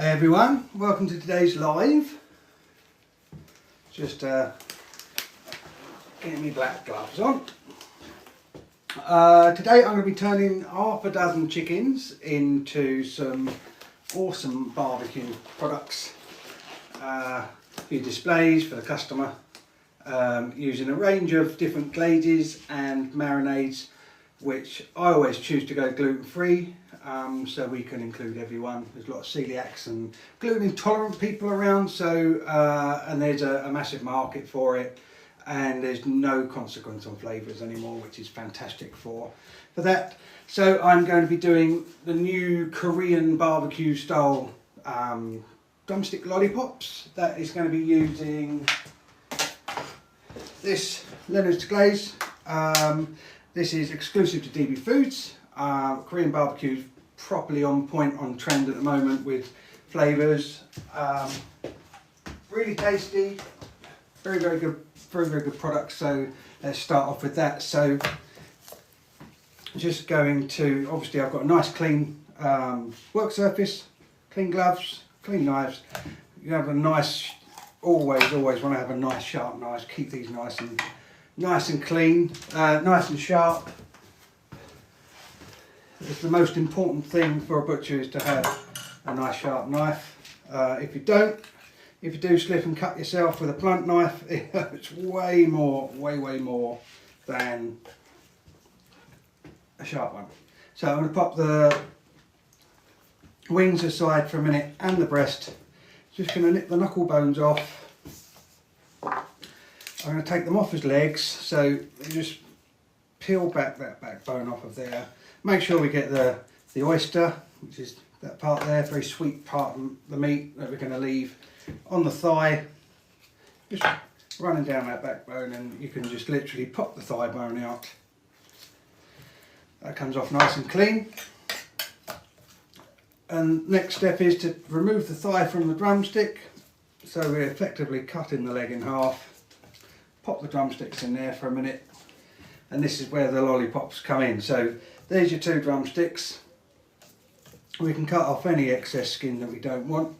Hey everyone, welcome to today's live. Just getting my black gloves on. Today I'm going to be turning half a dozen chickens into some awesome barbecue products for your displays for the customer, using a range of different glazes and marinades, which I always choose to go gluten free. So we can include everyone. There's a lot of celiacs and gluten intolerant people around, so and there's a massive market for it, and there's no consequence on flavours anymore, which is fantastic for that. So I'm going to be doing the new Korean barbecue style drumstick lollipops. That is going to be using this Leonard's glaze. This is exclusive to DB Foods. Korean barbecue properly on point, on trend at the moment with flavours. Really tasty, very good, very good product. So let's start off with that. So just going to, obviously I've got a nice clean work surface, clean gloves, clean knives. You have a nice, always want to have a nice sharp knife. Keep these nice and clean, nice and sharp. It's the most important thing for a butcher, is to have a nice sharp knife. If you do slip and cut yourself with a blunt knife, it hurts way more than a sharp one. So I'm going to pop the wings aside for a minute and the breast. Just going to nip the knuckle bones off. I'm going to take them off his legs, so you just peel back that backbone off of there. Make sure we get the oyster, which is that part there, very sweet part of the meat that we're going to leave on the thigh. Just running down that backbone, and you can just literally pop the thigh bone out. That comes off nice and clean. And next step is to remove the thigh from the drumstick. So we're effectively cutting the leg in half. Pop the drumsticks in there for a minute, and this is where the lollipops come in. So there's your two drumsticks. We can cut off any excess skin that we don't want,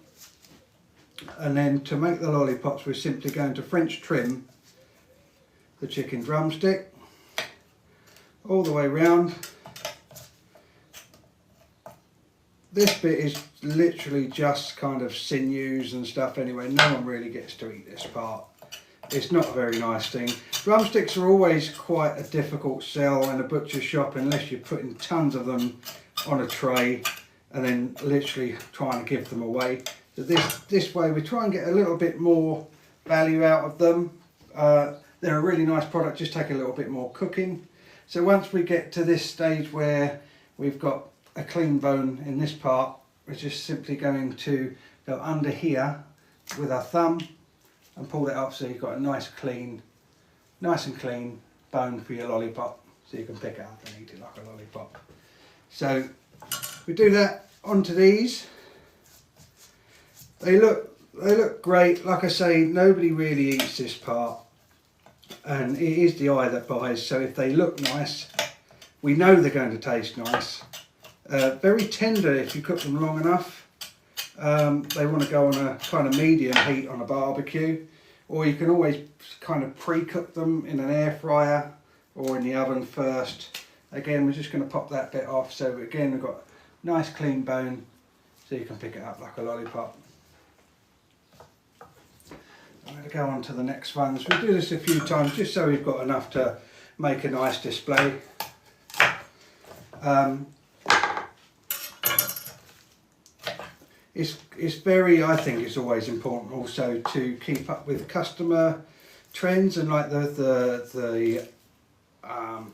and then to make the lollipops we're simply going to French trim the chicken drumstick all the way round. This bit is literally just kind of sinews and stuff anyway. No one really gets to eat this part. It's not a very nice thing. Drumsticks are always quite a difficult sell in a butcher shop unless you're putting tons of them on a tray and then literally trying to give them away. So this way we try and get a little bit more value out of them. They're a really nice product, just take a little bit more cooking. So once we get to this stage where we've got a clean bone in this part, we're just simply going to go under here with our thumb and pull it up, so you've got a nice and clean bone for your lollipop, so you can pick it up and eat it like a lollipop. So we do that onto these. They look great. Like I say, nobody really eats this part, and it is the eye that buys. So if they look nice, we know they're going to taste nice. Very tender if you cook them long enough. They want to go on a kind of medium heat on a barbecue, or you can always kind of pre-cook them in an air fryer or in the oven first. Again, we're just going to pop that bit off, so again we've got nice clean bone, so you can pick it up like a lollipop. I'm going to go on to the next ones. We do this a few times just so we've got enough to make a nice display. It's very, I think it's always important also to keep up with customer trends and like the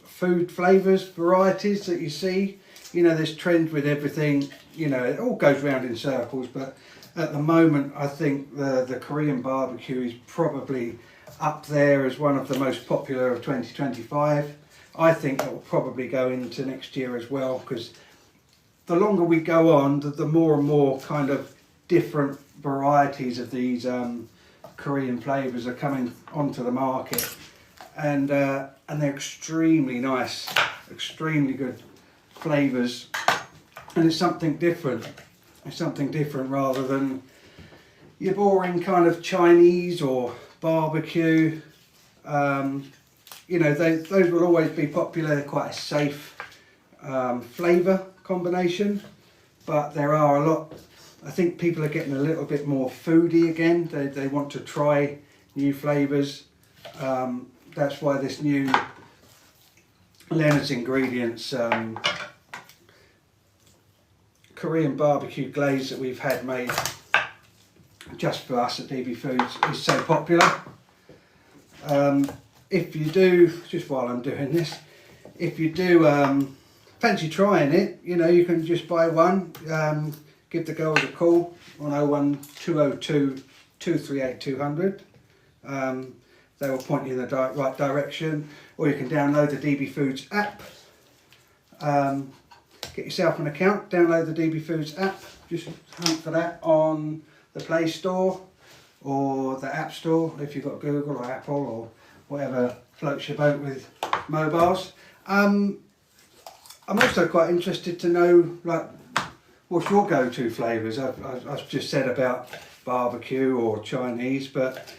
food flavours, varieties that you see. You know, there's trends with everything, you know, it all goes round in circles, but at the moment I think the Korean barbecue is probably up there as one of the most popular of 2025. I think that will probably go into next year as well, because the longer we go on, the more and more kind of different varieties of these Korean flavours are coming onto the market, and they're extremely nice, extremely good flavours, and it's something different. It's something different rather than your boring kind of Chinese or barbecue. You know, those will always be popular. They're quite a safe flavour combination, but there are a lot. I think people are getting a little bit more foodie again. They want to try new flavours. That's why this new Leonard's Ingredients Korean barbecue glaze that we've had made just for us at DB Foods is so popular. If you do, just while I'm doing this, if you do fancy trying it, you know, you can just buy one. Give the girls a call on 01202 238 200. They will point you in the right direction, or you can download the DB Foods app. Get yourself an account, download the DB Foods app. Just hunt for that on the Play Store or the App Store if you've got Google or Apple or whatever floats your boat with mobiles. I'm also quite interested to know, like, what's your go-to flavours? I've just said about barbecue or Chinese, but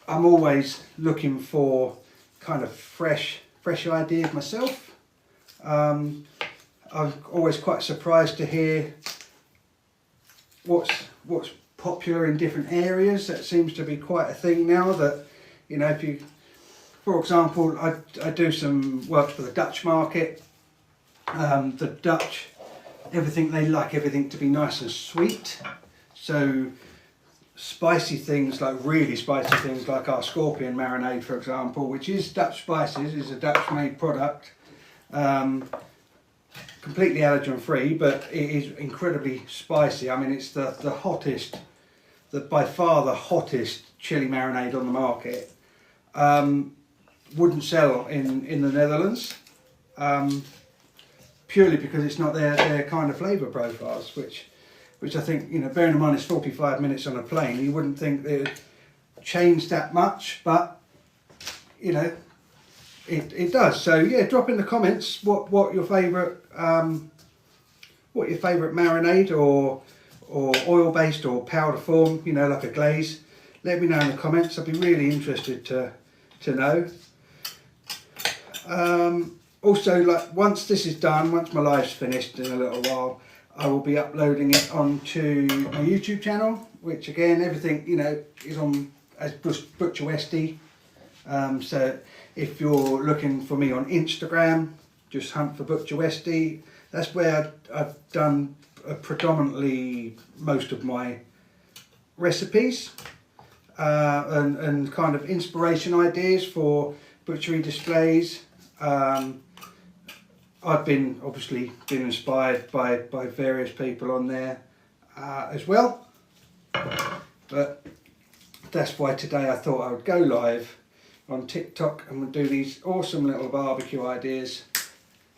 I'm always looking for kind of fresh ideas myself. I'm always quite surprised to hear what's popular in different areas. That seems to be quite a thing now. That, you know, if you, for example, I do some work for the Dutch market. The Dutch, they like everything to be nice and sweet. So spicy things, like really spicy things, like our scorpion marinade, for example, which is Dutch spices, is a Dutch made product, completely allergen free, but it is incredibly spicy. I mean, it's the hottest, by far the hottest chili marinade on the market. Wouldn't sell in the Netherlands, purely because it's not their kind of flavour profiles, which I think, you know, bearing in mind it's 45 minutes on a plane, you wouldn't think it would change that much, but, you know, it does. So yeah, drop in the comments what your favourite marinade or oil based or powder form, you know, like a glaze. Let me know in the comments. I'd be really interested to know. Also, like, once this is done, once my live's finished in a little while, I will be uploading it onto my YouTube channel, which again, everything, you know, is on as Butcher Westy. So if you're looking for me on Instagram, just hunt for Butcher Westy. That's where I've done predominantly most of my recipes and kind of inspiration ideas for butchery displays. I've obviously been inspired by various people on there as well, but that's why today I thought I would go live on TikTok and would do these awesome little barbecue ideas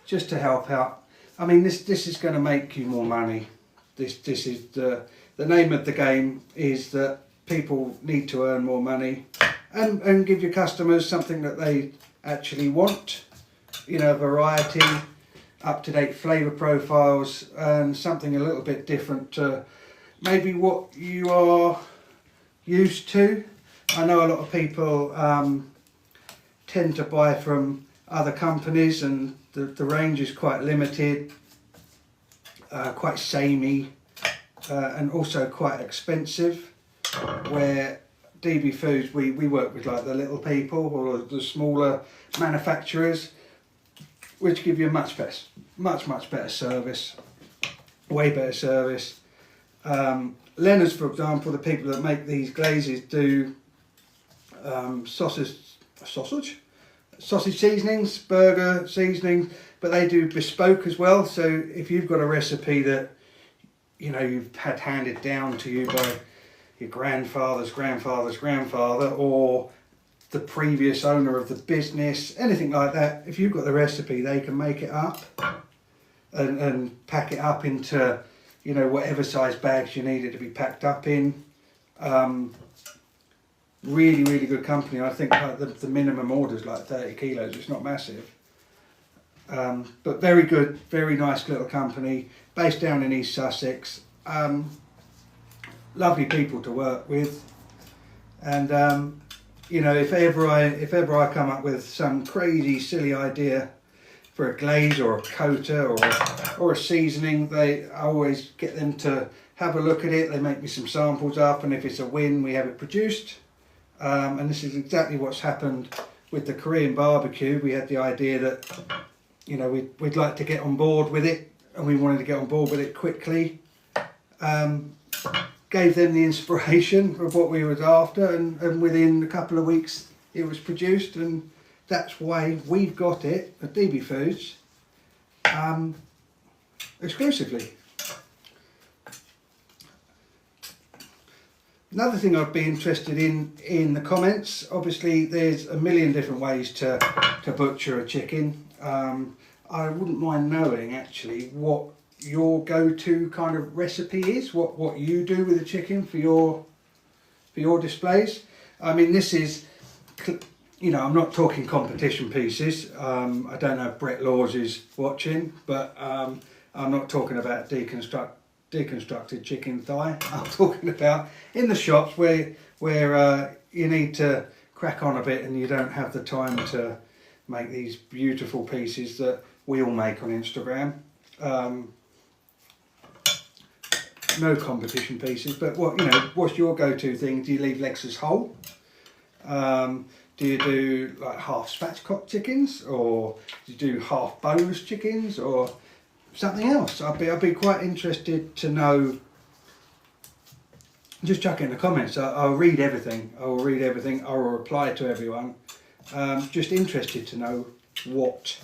just to help out. I mean, this is going to make you more money. This is the name of the game, is that people need to earn more money and give your customers something that they actually want. You know, variety, up-to-date flavour profiles, and something a little bit different to maybe what you are used to. I know a lot of people tend to buy from other companies, and the range is quite limited, quite samey, and also quite expensive. Where DB Foods, we work with like the little people or the smaller manufacturers, which give you a much better service, way better service. Leonard's, for example, the people that make these glazes do sausage seasonings, burger seasonings, but they do bespoke as well. So if you've got a recipe that, you know, you've had handed down to you by your grandfather's grandfather or the previous owner of the business, anything like that, if you've got the recipe, they can make it up and pack it up into, you know, whatever size bags you need it to be packed up in. Really good company. I think like the minimum order is like 30 kilos. It's not massive, but very good, very nice little company based down in East Sussex. lovely people to work with, and you know, if ever I come up with some crazy silly idea for a glaze or a coater or a seasoning, I always get them to have a look at it. They make me some samples up, and if it's a win, we have it produced. And this is exactly what's happened with the Korean barbecue. We had the idea that, you know, we'd like to get on board with it, and we wanted to get on board with it quickly. Gave them the inspiration of what we were after, and within a couple of weeks it was produced, and that's why we've got it at DB Foods exclusively. Another thing I'd be interested in the comments, obviously there's a million different ways to butcher a chicken. I wouldn't mind knowing actually what your go-to kind of recipe is, what you do with the chicken for your displays. I mean, this is, you know, I'm not talking competition pieces. I don't know if Brett Laws is watching, but I'm not talking about deconstructed chicken thigh. I'm talking about in the shops where you need to crack on a bit and you don't have the time to make these beautiful pieces that we all make on Instagram. No competition pieces, but what's your go-to thing? Do you leave legs as whole? Do you do like half spatchcock chickens, or do you do half boneless chickens, or something else? I'd be quite interested to know. Just chuck it in the comments. I'll read everything. I will read everything. I will reply to everyone. Just interested to know what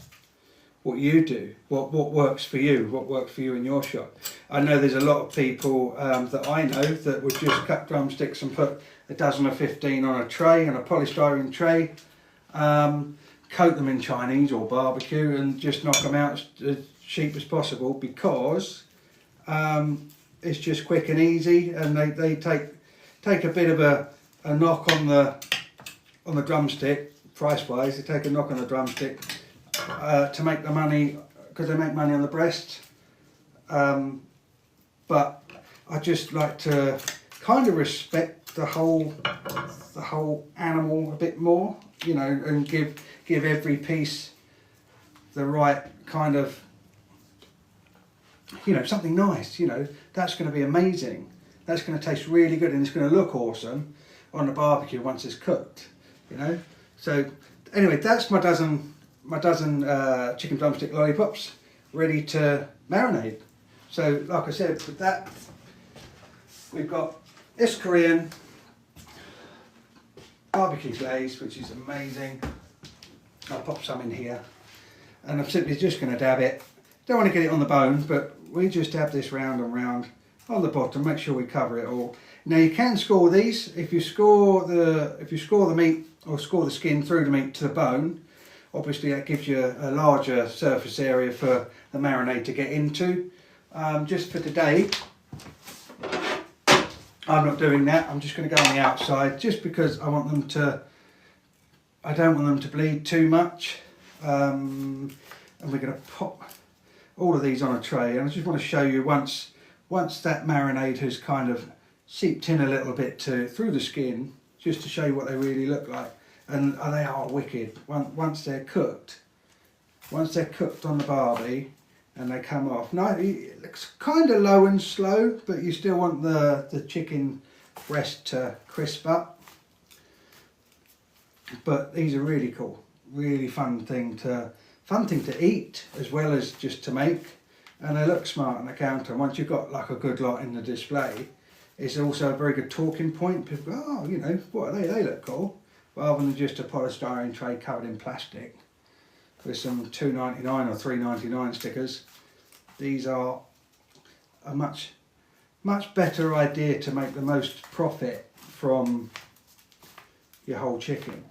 you do, what works for you, what works for you in your shop. I know there's a lot of people that I know that would just cut drumsticks and put a dozen or 15 on a tray, on a polystyrene tray, coat them in Chinese or barbecue and just knock them out as cheap as possible, because it's just quick and easy, and they take a bit of a knock on the drumstick, price wise. They take a knock on the drumstick to make the money, because they make money on the breast. But I just like to kind of respect the whole animal a bit more, you know, and give every piece the right kind of, you know, something nice. You know, that's going to be amazing, that's going to taste really good, and it's going to look awesome on the barbecue once it's cooked, you know. So anyway, that's my dozen chicken drumstick lollipops ready to marinate. So like I said, with that, we've got this Korean barbecue glaze, which is amazing. I'll pop some in here, and I'm simply just going to dab it. Don't want to get it on the bone, but we just dab this round and round on the bottom. Make sure we cover it all. Now you can score these. If you score the meat, or score the skin through the meat to the bone, obviously that gives you a larger surface area for the marinade to get into. Just for today, I'm not doing that. I'm just going to go on the outside, just because I don't want them to bleed too much. And we're going to pop all of these on a tray, and I just want to show you once that marinade has kind of seeped in a little bit through the skin, just to show you what they really look like. And they are wicked once they're cooked. Once they're cooked on the barbie and they come off. Now it looks kind of low and slow, but you still want the chicken breast to crisp up. But these are really cool, really fun thing to eat as well as just to make. And they look smart on the counter. And once you've got like a good lot in the display, it's also a very good talking point. People go, oh, you know, what are they? They look cool. Rather than just a polystyrene tray covered in plastic with some $2.99 or $3.99 stickers. These are a much better idea to make the most profit from your whole chicken.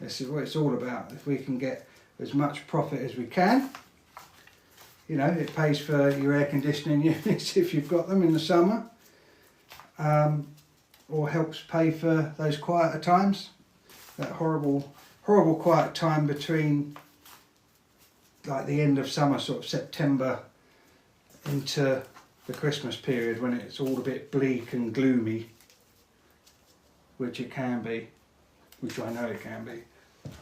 This is what it's all about. If we can get as much profit as we can, you know, it pays for your air conditioning units if you've got them in the summer, or helps pay for those quieter times. That horrible quiet time between like the end of summer, sort of September, into the Christmas period when it's all a bit bleak and gloomy, which it can be, which I know it can be.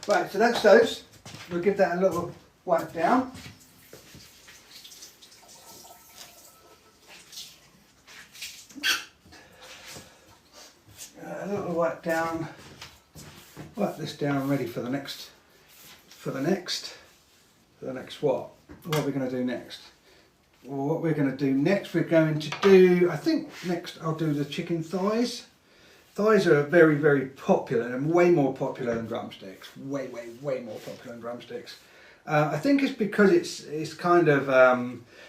Right, so that's those. We'll give that a little wipe down. A little wipe down. Wipe this down, ready for the next. For the next what? What are we going to do next? Well, what we're going to do next, we're going to do, I think next I'll do the chicken thighs. Thighs are very, very popular and way more popular than drumsticks. Way more popular than drumsticks. I think it's because it's kind of,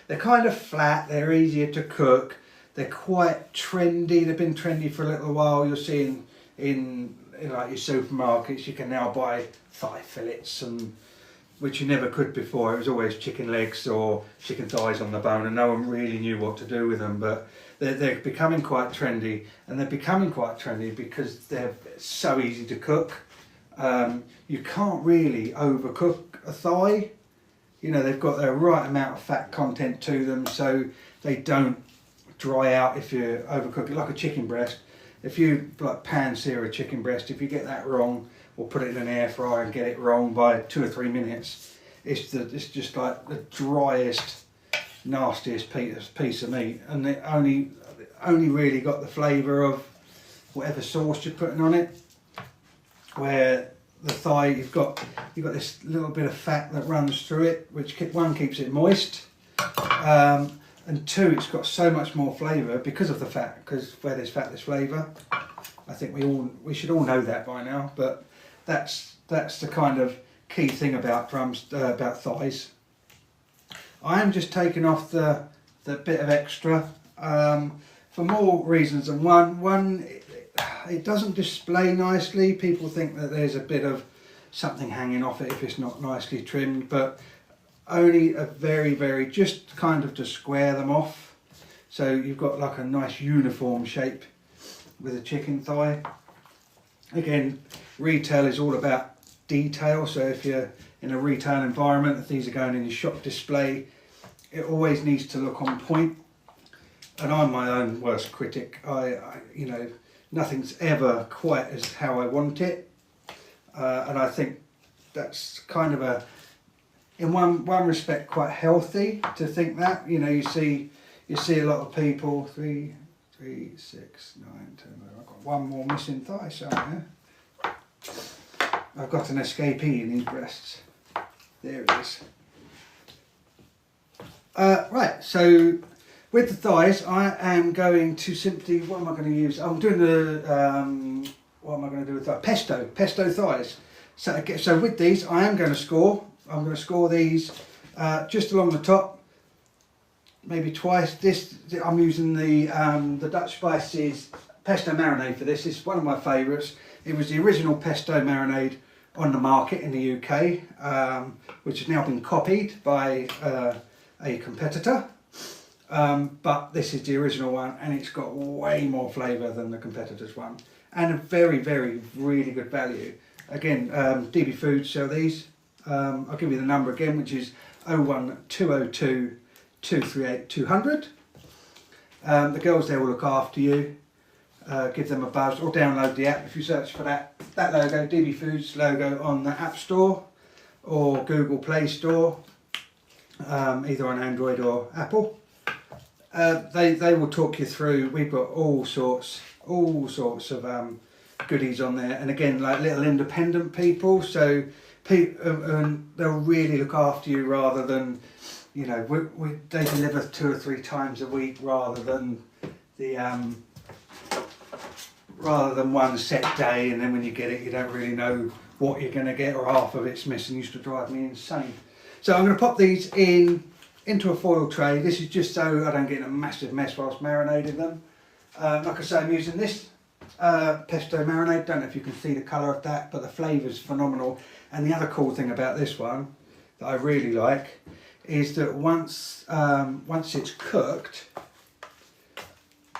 they're kind of flat, they're easier to cook, they're quite trendy, they've been trendy for a little while. You'll see in like your supermarkets, you can now buy thigh fillets, and which you never could before. It was always chicken legs or chicken thighs on the bone, and no one really knew what to do with them. But they're becoming quite trendy, and they're becoming quite trendy because they're so easy to cook. You can't really overcook a thigh. You know, they've got the right amount of fat content to them, so they don't dry out if you overcook it. Like a chicken breast, if you like pan sear a chicken breast, if you get that wrong, or put it in an air fryer and get it wrong by 2 or 3 minutes, it's just like the driest, nastiest piece of meat, and it only really got the flavour of whatever sauce you're putting on it. Where the thigh, you've got this little bit of fat that runs through it, which one keeps it moist, and two, it's got so much more flavour because of the fat. Because where there's fat, there's flavour. I think we should all know that by now, but that's the kind of key thing about about thighs. I am just taking off the bit of extra for more reasons than one. It doesn't display nicely. People think that there's a bit of something hanging off it if it's not nicely trimmed, but only a very just kind of to square them off, so you've got like a nice uniform shape with a chicken thigh. Again, retail is all about detail, so if you're in a retail environment, if these are going in your shop display, it always needs to look on point. And I'm my own worst critic. I you know, nothing's ever quite as how I want it, and I think that's kind of a, in one respect, quite healthy to think that. You know, you see a lot of people, 3, 6, 9, 10. I've got one more missing thigh somewhere. I've got an escapee in these breasts. There it is. Right, so with the thighs, I am going to simply, what am I going to use? I'm doing the, what am I going to do with that? Pesto thighs. So with these, I am going to score. I'm going to score these just along the top, maybe twice. This, I'm using the Dutch Spices pesto marinade for this. It's one of my favourites. It was the original pesto marinade on the market in the UK, which has now been copied by a competitor. But this is the original one, and it's got way more flavour than the competitor's one, and a very really good value. Again, DB Foods sell these. I'll give you the number again, which is 01202 238 200. The girls there will look after you. Give them a buzz or download the app if you search for that logo, DB Foods logo, on the App Store or Google Play Store, either on Android or Apple. They will talk you through. We've got all sorts of goodies on there, and again, like little independent people, so they'll really look after you, rather than, you know, they deliver 2 or 3 times a week rather than one set day, and then when you get it you don't really know what you're going to get, or half of it's missing. Used to drive me insane. So I'm going to pop these into a foil tray. This is just so I don't get in a massive mess whilst marinating them. Like I say, I'm using this pesto marinade. Don't know if you can see the colour of that, but the flavour's phenomenal. And the other cool thing about this one that I really like is that once it's cooked,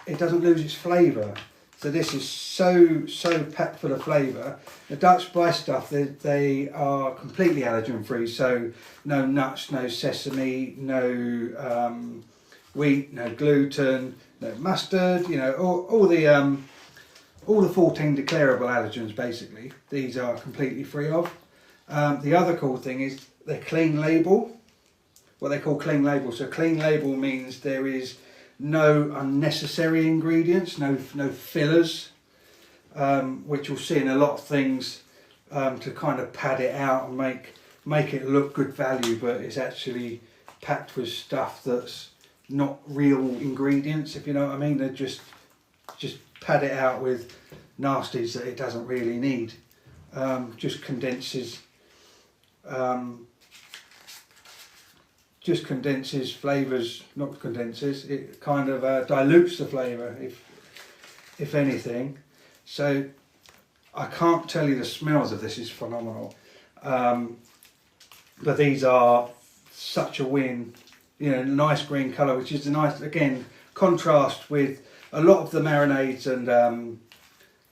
it doesn't lose its flavour. So this is so packed full of flavour. The Dutch Spice stuff, they are completely allergen free, so no nuts, no sesame, no wheat, no gluten, no mustard. You know, all the 14 declarable allergens basically. These are completely free of. The other cool thing is they're clean label. What they call clean label. So clean label means there is no unnecessary ingredients, no fillers, which you'll see in a lot of things to kind of pad it out and make it look good value, but it's actually packed with stuff that's not real ingredients, if you know what I mean. They just pad it out with nasties that it doesn't really need. Just condenses flavours, not condenses, it kind of dilutes the flavour if anything. So I can't tell you the smells of this is phenomenal. But these are such a win, you know, nice green colour, which is a nice, again, contrast with a lot of the marinades and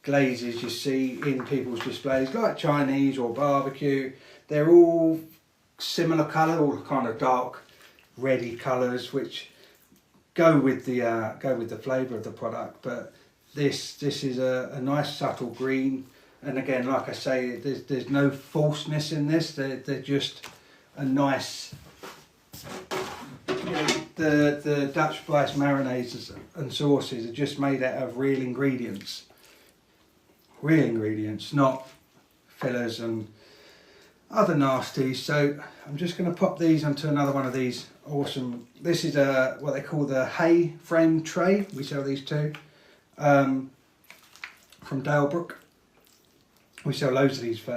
glazes you see in people's displays, like Chinese or barbecue. They're all similar colour, all kind of dark, reddy colours, which go with the flavour of the product. But this is a nice subtle green, and again, like I say, there's no falseness in this. They're just a nice. You know, the Dutch spice marinades and sauces are just made out of real ingredients, not fillers and other nasties. So I'm just going to pop these onto another one of these awesome. This is what they call the hay frame tray. We sell these too, from Dalebrook. We sell loads of these for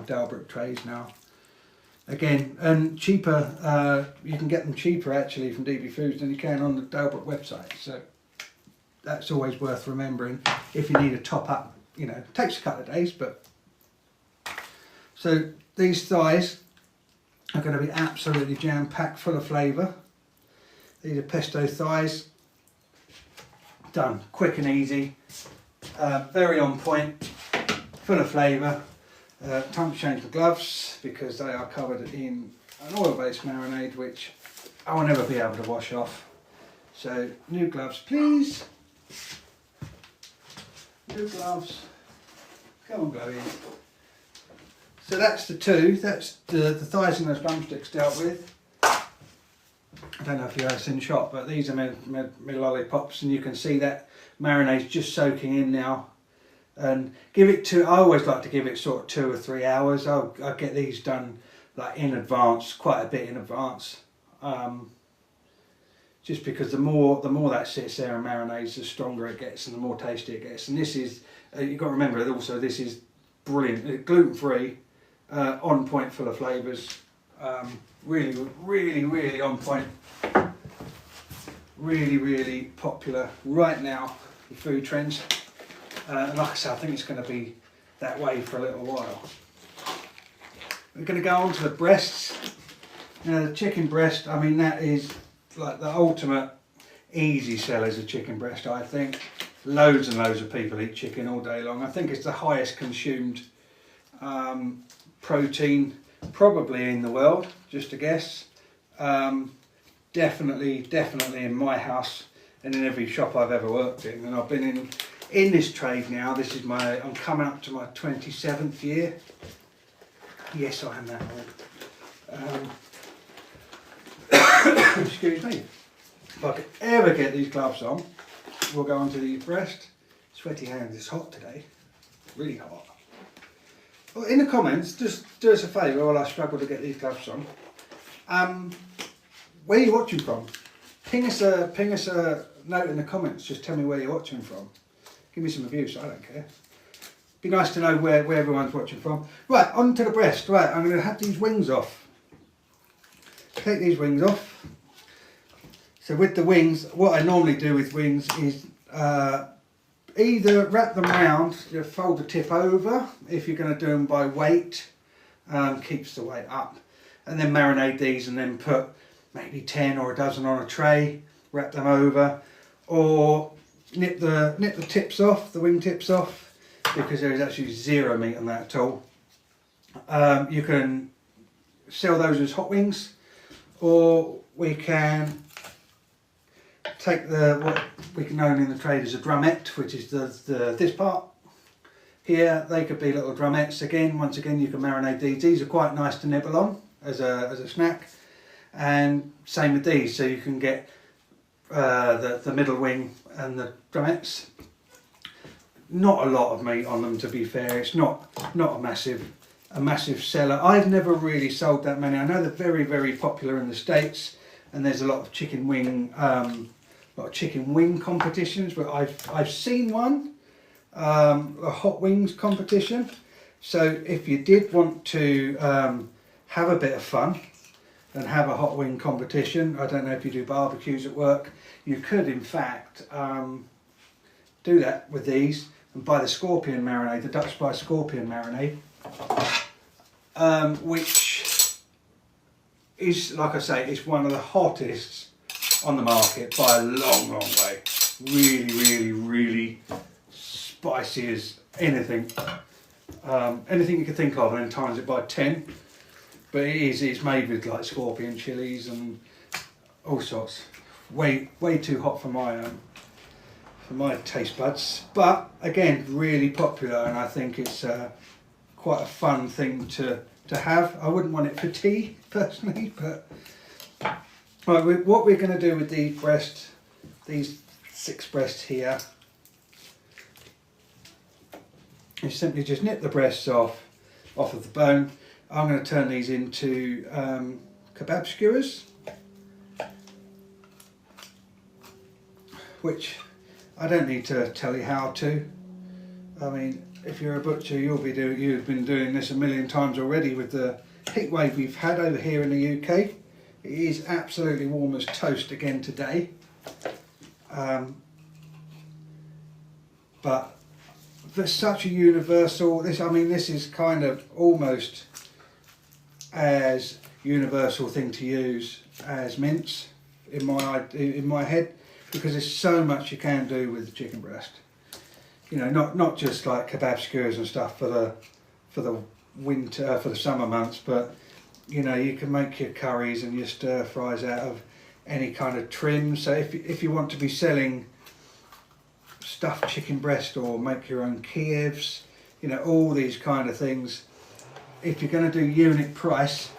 Dalebrook trays now. Again, and cheaper, you can get them cheaper actually from DB Foods than you can on the Dalebrook website. So that's always worth remembering if you need a top up. You know, it takes a couple of days, but. So these thighs are going to be absolutely jam packed full of flavour. These are pesto thighs. Done quick and easy, very on point, full of flavour. Time to change the gloves because they are covered in an oil-based marinade which I will never be able to wash off. So new gloves please. New gloves. Come on, Chloe. So that's the two. That's the thighs and those drumsticks dealt with. I don't know if you have seen shot, but these are my lollipops, and you can see that marinade's just soaking in now. And give it I always like to give it sort of 2 or 3 hours. I'll get these done like in advance, quite a bit in advance. Just because the more that sits there and marinades, the stronger it gets and the more tasty it gets. And this is, you've got to remember that also this is brilliant, gluten-free, on point, full of flavours. Really on point. Really popular right now with food trends. And like I said, I think it's going to be that way for a little while. We're going to go on to the breasts. Now the chicken breast, I mean, that is like the ultimate easy sellers of chicken breast, I think. Loads and loads of people eat chicken all day long. I think it's the highest consumed protein probably in the world, just a guess. Definitely in my house and in every shop I've ever worked in, and I've been in this trade now. This is I'm coming up to my 27th year. Yes, I am that old. Excuse me. If I could ever get these gloves on, we'll go on to the breast. Sweaty hands, it's hot today, really hot. Well, in the comments, just do us a favour while I struggle to get these gloves on. Where are you watching from? Ping us a note in the comments, just tell me where you're watching from. Give me some abuse, I don't care. Be nice to know where everyone's watching from. Right, on to the breast. Right, I'm going to have these wings off. Take these wings off. So with the wings, what I normally do with wings is either wrap them round, fold the tip over if you're going to do them by weight, keeps the weight up, and then marinate these and then put maybe 10 or a dozen on a tray, wrap them over, or nip the tips off, the wing tips off, because there is actually zero meat on that at all. You can sell those as hot wings, or we can take what we can own in the trade as a drumette, which is this part here. They could be little drumettes. Again, once again, you can marinate these. These are quite nice to nibble on as a snack, and same with these. So you can get the middle wing and the drumettes. Not a lot of meat on them, to be fair. It's not a massive seller. I've never really sold that many. I know they're very, very popular in the States, and there's a lot of chicken wing competitions. But I've seen one, a hot wings competition. So if you did want to have a bit of fun and have a hot wing competition, I don't know if you do barbecues at work, you could in fact do that with these and buy the scorpion marinade, the Dutch Spice scorpion marinade, which is, like I say, it's one of the hottest on the market by a long way. Really, really, really spicy as anything. Anything you can think of, and then times it by 10. But it's made with like scorpion chilies and all sorts. Way too hot for my taste buds. But again, really popular, and I think it's quite a fun thing to have. I wouldn't want it for tea personally, but right, what we're going to do with these 6 breasts here, is simply just nip the breasts off of the bone. I'm going to turn these into kebab skewers, which I don't need to tell you how to. I mean, if you're a butcher, you've been doing this a million times already with the heat wave we've had over here in the UK. It is absolutely warm as toast again today. But there's such a universal, this is kind of almost as universal thing to use as mince in my head, because there's so much you can do with the chicken breast. You know, not just like kebab skewers and stuff for the winter, for the summer months, but you know, you can make your curries and your stir fries out of any kind of trim. So if you want to be selling stuffed chicken breast or make your own Kievs, you know, all these kind of things, if you're going to do unit price,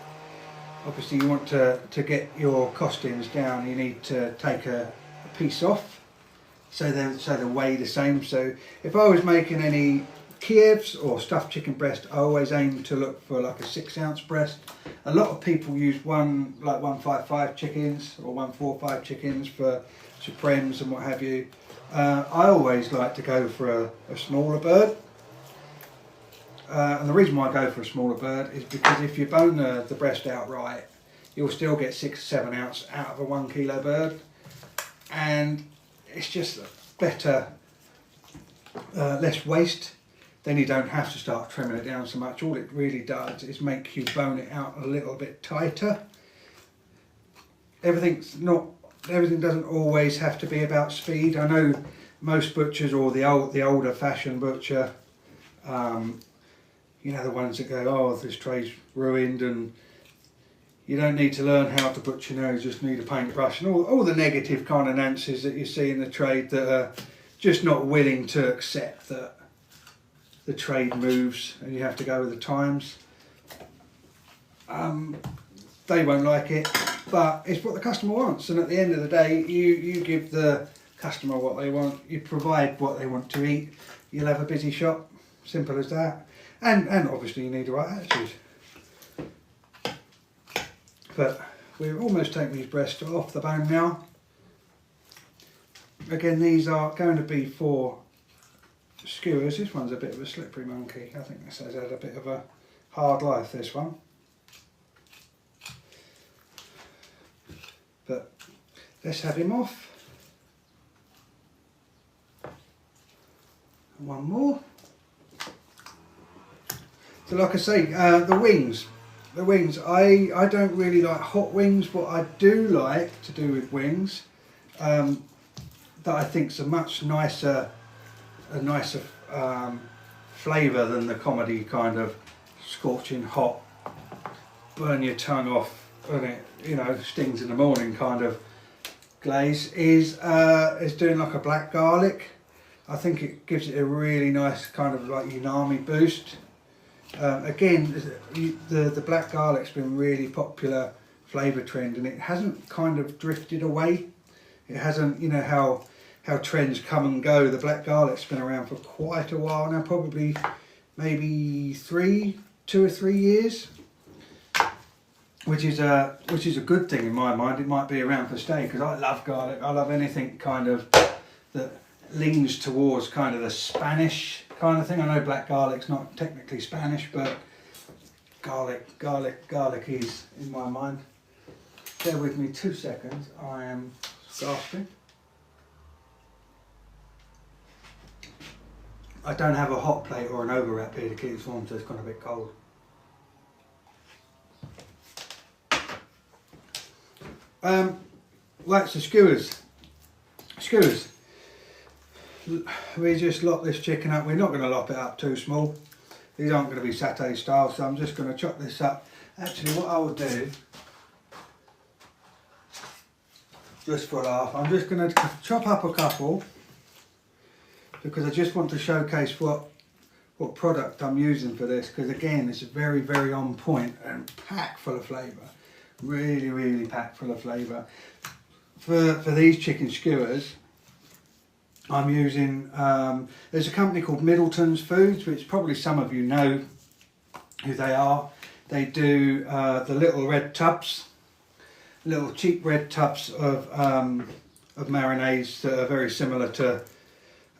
obviously you want to get your costings down. You need to take a piece off so they weigh the same. So if I was making any Kievs or stuffed chicken breast, I always aim to look for like a 6-ounce breast. A lot of people use 155 chickens or 145 chickens for supremes and what have you. I always like to go for a smaller bird. And the reason why I go for a smaller bird is because if you bone the breast out right, you'll still get 6 or 7 ounce out of a 1 kilo bird. And it's just better, less waste. Then you don't have to start trimming it down so much. All it really does is make you bone it out a little bit tighter. Everything doesn't always have to be about speed. I know most butchers, or the older fashioned butcher, you know, the ones that go, oh, this trade's ruined and you don't need to learn how to butcher now, you just need a paintbrush, and all the negative kind of Nancy's that you see in the trade that are just not willing to accept that the trade moves and you have to go with the times. They won't like it, but it's what the customer wants, and at the end of the day, you give the customer what they want, you provide what they want to eat, you'll have a busy shop, simple as that. And obviously you need the right attitude. But we're almost taking these breasts off the bone now. Again, these are going to be for skewers. This one's a bit of a slippery monkey. I think this has had a bit of a hard life, this one. But let's have him off. One more. So like I say, the wings, I don't really like hot wings. What I do like to do with wings, that I think is a much nicer flavour than the comedy kind of scorching hot, burn your tongue off and it, you know, stings in the morning kind of glaze is doing like a black garlic. I think it gives it a really nice kind of like umami boost. Again, the black garlic's been really popular flavour trend, and it hasn't kind of drifted away. It hasn't, you know how trends come and go. The black garlic's been around for quite a while now, probably maybe 2 or 3 years, which is a good thing in my mind. It might be around for staying, because I love garlic. I love anything kind of that leans towards kind of the Spanish kind of thing. I know black garlic's not technically Spanish, but garlic is in my mind. Bear with me 2 seconds. I am gasping. I don't have a hot plate or an over wrap here to keep this warm, so it's gone a bit cold. That's the skewers. We just lop this chicken up. We're not going to lop it up too small. These aren't going to be satay style, so I'm just going to chop this up. Actually, what I will do, just for a laugh, I'm just going to chop up a couple, because I just want to showcase what product I'm using for this, because again, it's very, very on point and packed full of flavour. Really, really packed full of flavour. For these chicken skewers, I'm using, there's a company called Middleton's Foods, which probably some of you know who they are. They do the little red tubs, little cheap red tubs of marinades that are very similar to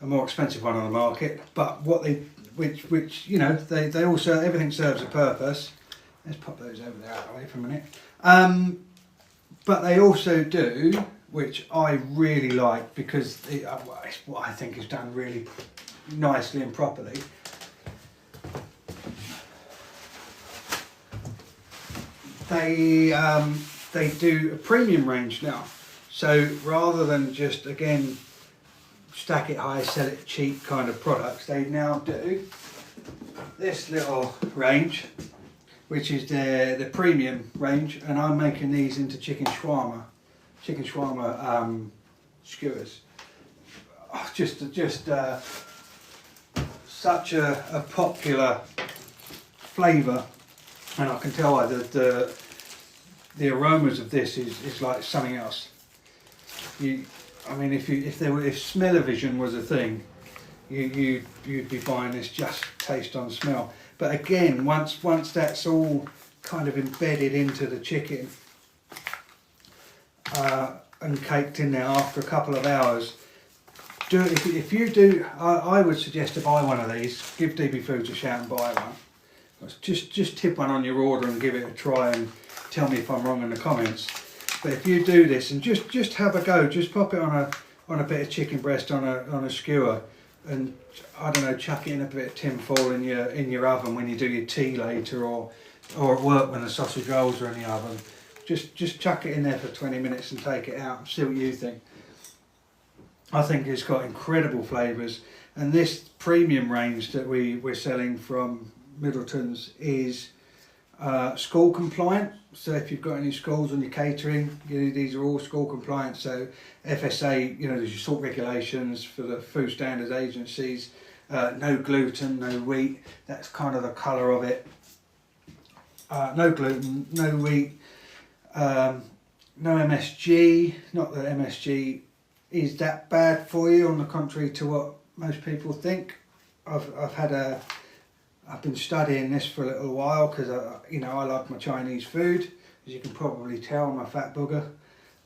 a more expensive one on the market, but which you know, they also, everything serves a purpose. Let's pop those over there out of the way for a minute. But they also do, which I really like, because it's what I think is done really nicely and properly. They do a premium range now. So rather than just, again, stack it high, sell it cheap kind of products, they now do this little range, which is the premium range, and I'm making these into chicken shawarma skewers. Oh, just such a popular flavour, and I can tell why the aromas of this is like something else. I mean, if smell-o-vision was a thing, you'd be buying this just taste on smell. But again, once that's all kind of embedded into the chicken and caked in there after a couple of hours, if you do, I would suggest to buy one of these. Give DB Foods a shout and buy one. Just tip one on your order and give it a try, and tell me if I'm wrong in the comments. But if you do this and just have a go, just pop it on a bit of chicken breast on a skewer, and I don't know, chuck it in a bit of tin foil in your oven when you do your tea later, or at work when the sausage rolls are in the oven. Just chuck it in there for 20 minutes and take it out and see what you think. I think it's got incredible flavours, and this premium range that we're selling from Middleton's is school compliant. So if you've got any schools on your catering, these are all school compliant. So FSA, there's your salt regulations for the food standards agencies. No gluten, no wheat. That's kind of the colour of it. No gluten, no wheat, no MSG. Not that MSG is that bad for you, on the contrary to what most people think. I've been studying this for a little while, because I like my Chinese food. As you can probably tell, I'm a fat booger.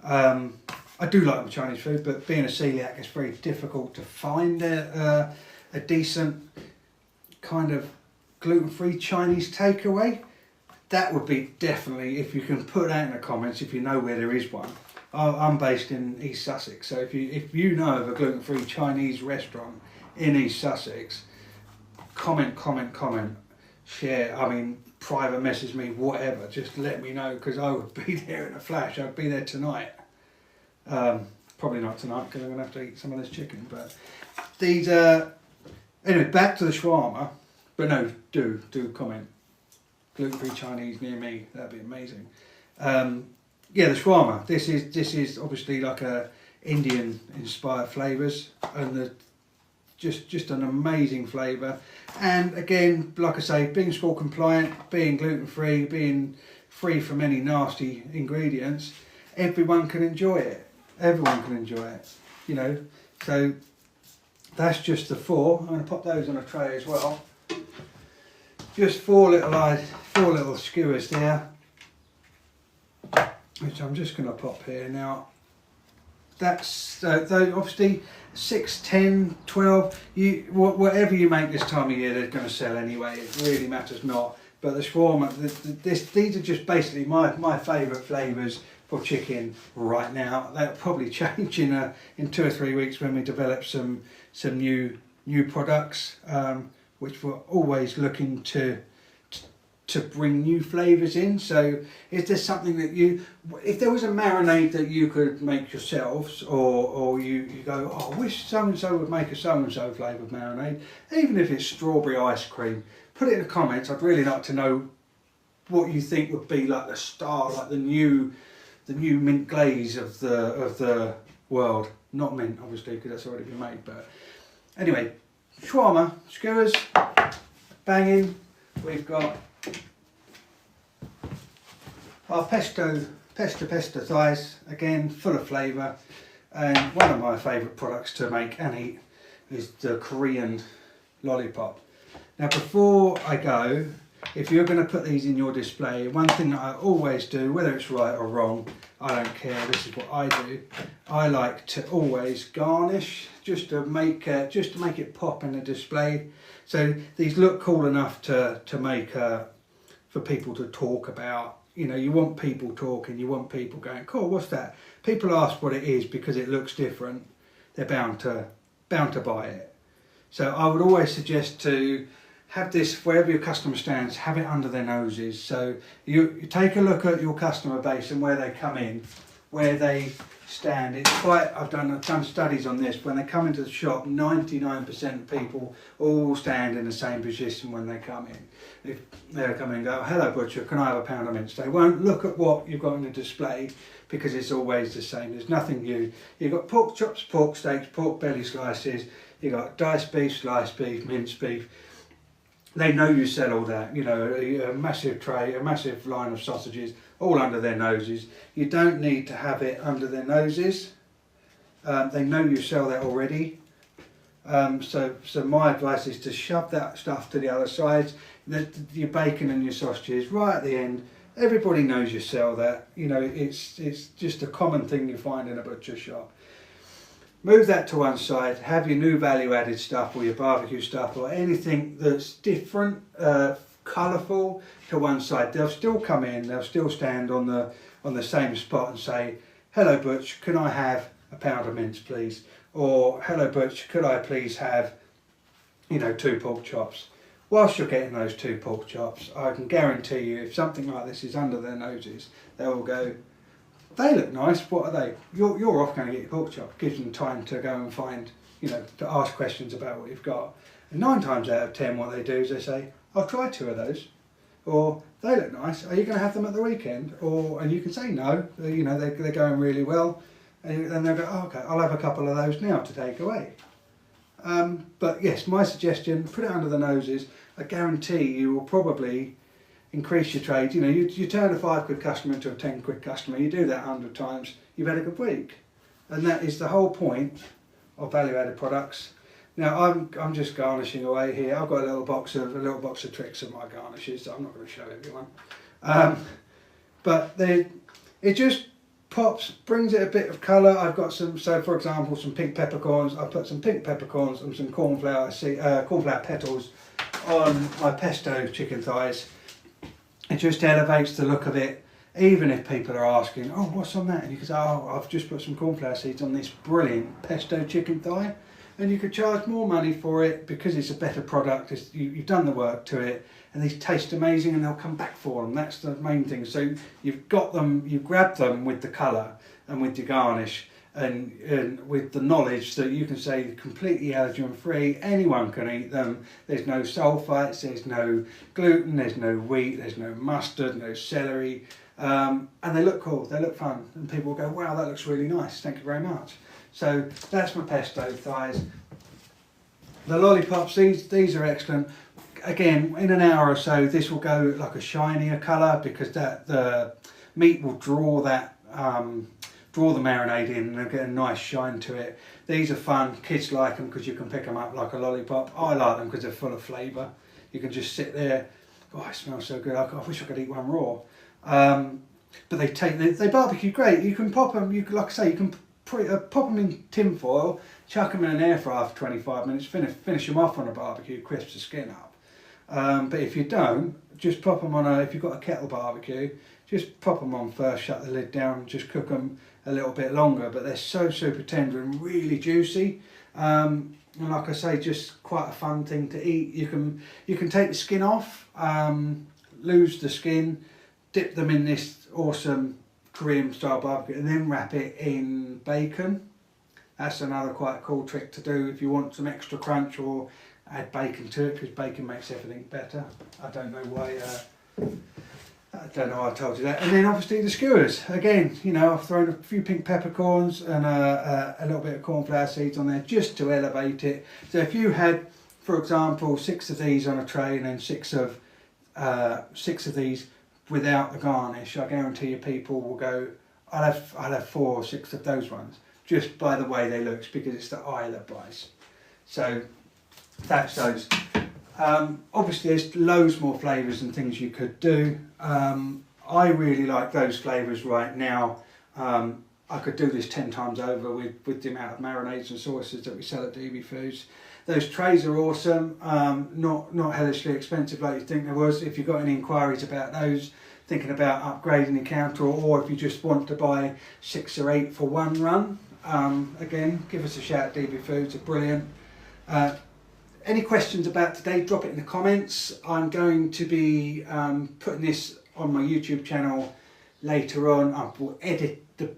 I do like my Chinese food, but being a celiac, it's very difficult to find a decent kind of gluten-free Chinese takeaway. That would be definitely, if you can put that in the comments, if you know where there is one. I'm based in East Sussex, so if you know of a gluten-free Chinese restaurant in East Sussex, comment, share, private message me, whatever, just let me know, because I would be there in a flash. I'd be there tonight. Probably not tonight, because I'm going to have to eat some of this chicken, but these anyway, back to the shawarma. But no, do comment. Gluten-free Chinese near me, that'd be amazing. yeah, the shawarma. This is obviously like a Indian inspired flavours, and just an amazing flavour. And again, like I say, being school compliant, being gluten free, being free from any nasty ingredients, everyone can enjoy it. Everyone can enjoy it, you know. So that's just the 4. I'm going to pop those on a tray as well. Just 4 little skewers there, which I'm just going to pop here now. That's obviously 6, 10, 12. Whatever you make this time of year, they're going to sell anyway. It really matters not. But the shawarma, these are just basically my favourite flavours for chicken right now. They'll probably change in 2 or 3 weeks when we develop some new products, which we're always looking to bring new flavours in. So is there something that if there was a marinade that you could make yourselves, or you go, oh, I wish so and so would make a so and so flavoured marinade, even if it's strawberry ice cream, put it in the comments. I'd really like to know what you think would be like the star, like the new mint glaze of the world. Not mint, obviously, because that's already been made. But anyway, shawarma skewers, banging. We've got our pesto thighs, again full of flavour, and one of my favourite products to make and eat is the Korean lollipop. Now before I go, if you're going to put these in your display, one thing that I always do, whether it's right or wrong, I don't care, this is what I do, I like to always garnish just to make it pop in the display. So these look cool enough to make for people to talk about. You know, you want people talking, you want people going, cool, what's that? People ask what it is because it looks different. They're bound to buy it. So I would always suggest to have this, wherever your customer stands, have it under their noses. So you take a look at your customer base and where they come in, where they stand. It's quite, I've done studies on this. When they come into the shop, 99% of people all stand in the same position when they come in. If they'll come in and go, hello butcher, can I have a pound of mince? They won't look at what you've got in the display because it's always the same. There's nothing new. You've got pork chops, pork steaks, pork belly slices. You've got diced beef, sliced beef, minced beef. They know you sell all that, you know, a massive tray, a massive line of sausages, all under their noses. You don't need to have it under their noses. They know you sell that already. So my advice is to shove that stuff to the other side. Your bacon and your sausages right at the end. Everybody knows you sell that. You know, it's just a common thing you find in a butcher shop. Move that to one side, have your new value added stuff or your barbecue stuff or anything that's different, colourful, to one side. They'll still come in, they'll still stand on the same spot and say, hello butch, can I have a pound of mince please? Or hello butch, could I please have, you know, 2 pork chops? Whilst you're getting those 2 pork chops, I can guarantee you if something like this is under their noses, they will go, they look nice, what are they? You're off going to get your pork chop. Gives them time to go and find, you know, to ask questions about what you've got. And 9 times out of 10 what they do is they say, I'll try 2 of those. Or, they look nice, are you going to have them at the weekend? And you can say no, you know, they're going really well. And then they'll go, oh, okay, I'll have a couple of those now to take away. But yes, my suggestion, put it under the noses. I guarantee you will probably increase your trade. You know, you turn a 5 quid customer into a 10 quid customer, you do that 100 times, you've had a good week. And that is the whole point of value added products. Now I'm just garnishing away here. I've got a little box of tricks of my garnishes, so I'm not going to show everyone. But it just pops, brings it a bit of colour. I've got some, so for example, some pink peppercorns. I put some pink peppercorns and some cornflower petals on my pesto chicken thighs. It just elevates the look of it, even if people are asking, oh, what's on that? And you can say, oh, I've just put some cornflower seeds on this brilliant pesto chicken thigh. And you could charge more money for it because it's a better product. You've done the work to it, and these taste amazing and they'll come back for them. That's the main thing. So you've got them, you grab them with the colour and with your garnish and with the knowledge that you can say they're completely allergen free, anyone can eat them, there's no sulfites, there's no gluten, there's no wheat, there's no mustard, no celery, And they look cool, they look fun, and people will go, wow, that looks really nice, thank you very much. So that's my pesto thighs. The lollipops, these are excellent. Again, in an hour or so, this will go like a shinier colour, because the meat will draw draw the marinade in and get a nice shine to it. These are fun. Kids like them because you can pick them up like a lollipop. I like them because they're full of flavour. You can just sit there. Oh, it smells so good. I wish I could eat one raw. But they barbecue great. You can pop them. Like I say, you can pop them in tin foil, chuck them in an air fryer for 25 minutes, finish them off on a barbecue, crisp the skin up. But if you don't, just pop them on if you've got a kettle barbecue, just pop them on first, shut the lid down, just cook them a little bit longer. But they're so super tender and really juicy. And like I say, just quite a fun thing to eat. You can take the skin off, lose the skin, dip them in this awesome Korean style barbecue, and then wrap it in bacon. That's another quite cool trick to do if you want some extra crunch, or add bacon to it, because bacon makes everything better. I don't know why I told you that. And then obviously the skewers. Again, you know, I've thrown a few pink peppercorns and a little bit of cornflower seeds on there just to elevate it. So if you had, for example, 6 of these on a tray and then 6 of these without the garnish, I guarantee you people will go, I'll have 4 or 6 of those ones, just by the way they look, because it's the eye that buys. So that's those. Obviously there's loads more flavours and things you could do. I really like those flavours right now. I could do this 10 times over with the amount of marinades and sauces that we sell at DB Foods. Those trays are awesome, not hellishly expensive like you think there was. If you've got any inquiries about those, thinking about upgrading your counter, or if you just want to buy 6 or 8 for one run, again, give us a shout at DB Foods, they're brilliant. Any questions about today, drop it in the comments. I'm going to be putting this on my YouTube channel later on. I will edit the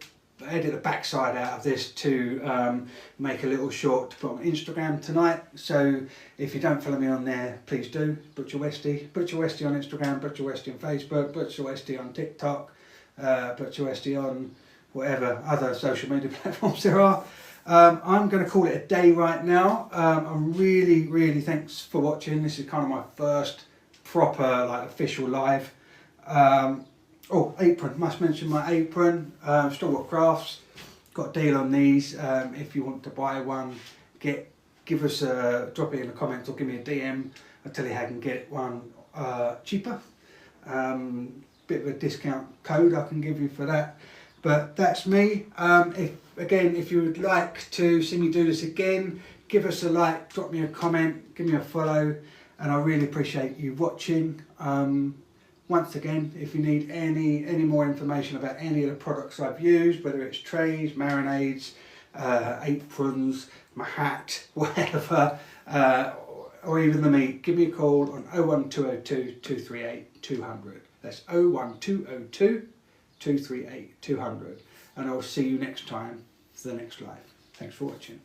backside out of this to make a little short to put on Instagram tonight. So if you don't follow me on there, please do. Butcher Westy on Instagram, Butcher Westy on Facebook, Butcher Westy on TikTok, Butcher Westy on whatever other social media platforms there are. I'm going to call it a day right now. I'm really thanks for watching. This is kind of my first proper official live. Oh, apron, must mention my apron. Still got crafts, got a deal on these. If you want to buy one, give us drop it in the comments or give me a DM. I'll tell you how I can get one cheaper. Bit of a discount code I can give you for that. But that's me. If you would like to see me do this again, give us a like, drop me a comment, give me a follow, and I really appreciate you watching. Once again, if you need any more information about any of the products I've used, whether it's trays, marinades, aprons, my hat, whatever, or even the meat, give me a call on 01202 238 200. That's 01202 238 200. And I'll see you next time for the next live. Thanks for watching.